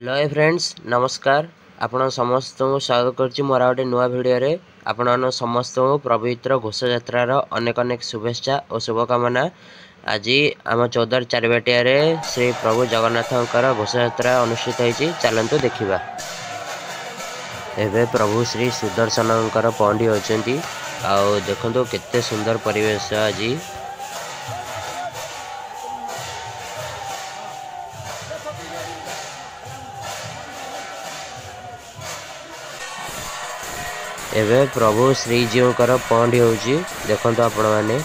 Hello friends नमस्कार आपण समस्त को स्वागत करछि मोर गोटे नुआ भिडियो रे आपण समस्त को पवित्र घोष यात्रार अनेक अनेक शुभेच्छा और शुभकामना। आज आम चौदार चारिबाटिया रे श्री प्रभु जगन्नाथंकर घोष यात्रा अनुष्ठित होइछि। चलंतु देखिबा। एबे प्रभु श्री सुदर्शनकर पहंडी होचंती आ देखंतु केते सुंदर परिवेश आज। एबे प्रभु श्रीजीकर पहंडी होची देखंतु आपण माने।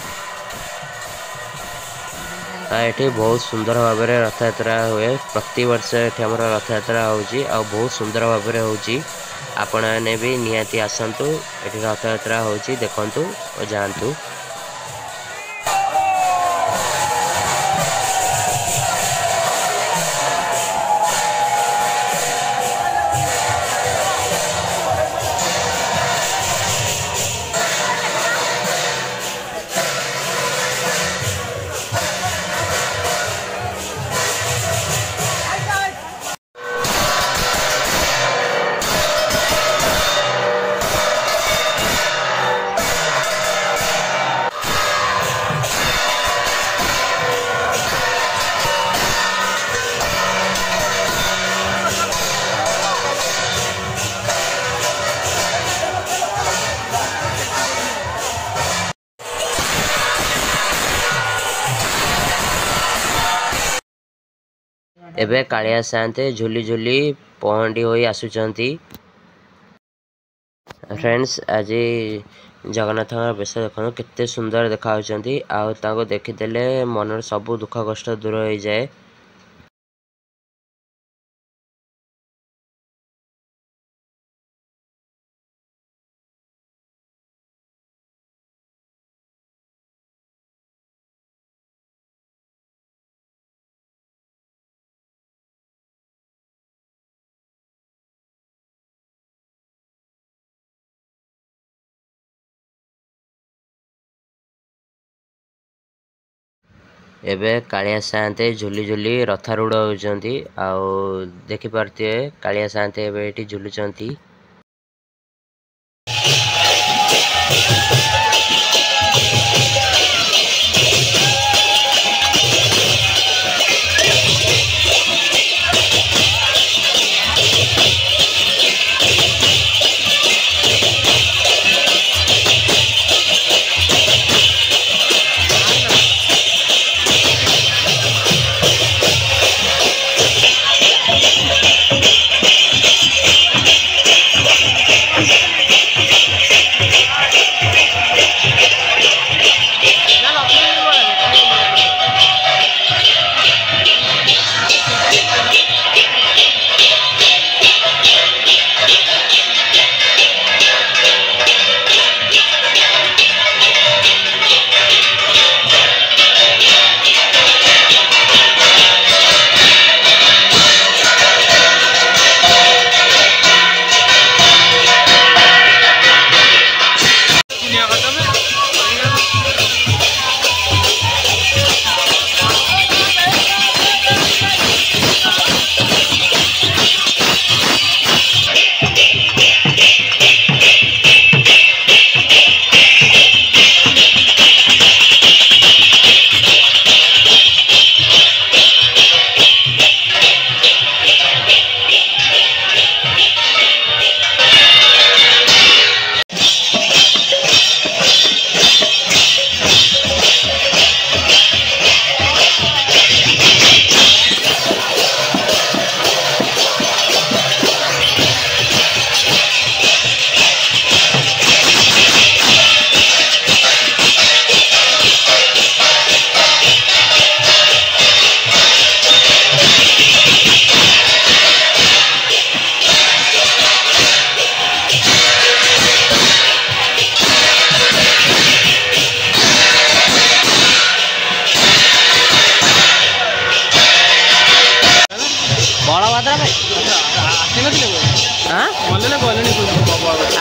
ये बहुत सुंदर भाव में रथ यात्रा हुए प्रति वर्ष ये रथ यात्रा होची आ बहुत सुंदर भाव में होची। आपण माने भी निहाती आसंतु एठी रथ यात्रा होची देखंतु और जानतु। एबे कालिया सान्ते झुली झुली पहंडी होई आसुचंती। फ्रेंड्स आज जगन्नाथ बेश देखो केते सुंदर देखा होचंती आ ताको देखिदेले मनर सब दुख कष्ट दूर हो जाए। एबे कालिया सान्ते झुली झुली रथारूढ़ होचंती आ देखि पारथिए कालिया सान्ते एबे एठी झुलुचंती।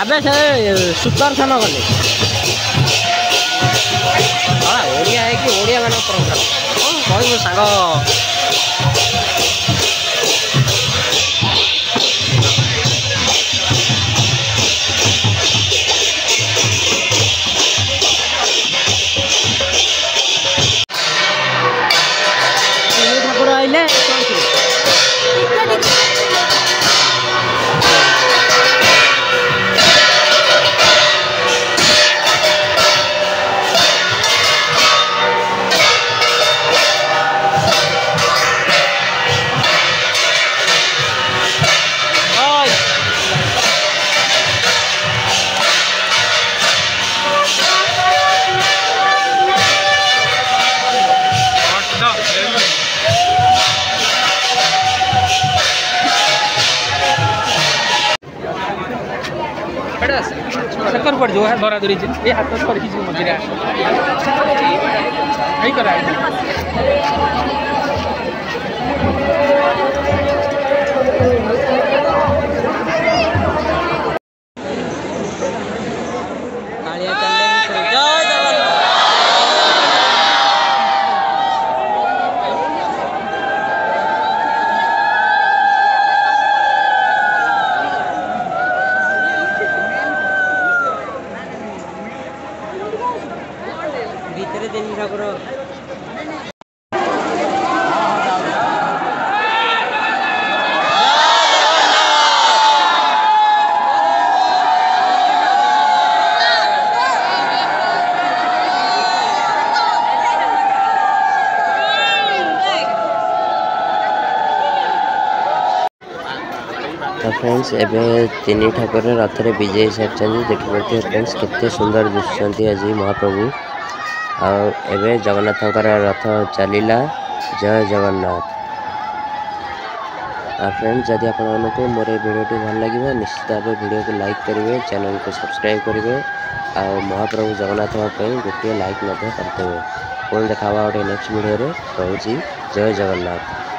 अबे से सुदर्शन गले ओडिया है कि ओडिया मान कह सांग चक्कर पड़ जो है धरा धरी ये हाथ कर मझे करा ଭିତରେ ତିନି ଠାକୁର तो फ्रेंड्स एवं तीन ठाकुर रथ में विजय सारी देखिए फ्रेंड्स केते सुंदर दिखुंट आज महाप्रभु आवे जगन्नाथ रथ चलला जय जगन्नाथ। फ्रेंड्स जदि आपको मोर भिडियो भल लगे निश्चित भाव भिडियो को लाइक करेंगे चैनल को सब्सक्राइब करेंगे और महाप्रभु जगन्नाथ गोटे लाइक करते पुणी देखा गोटे नेक्स्ट भिडियो रोची जय जगन्नाथ।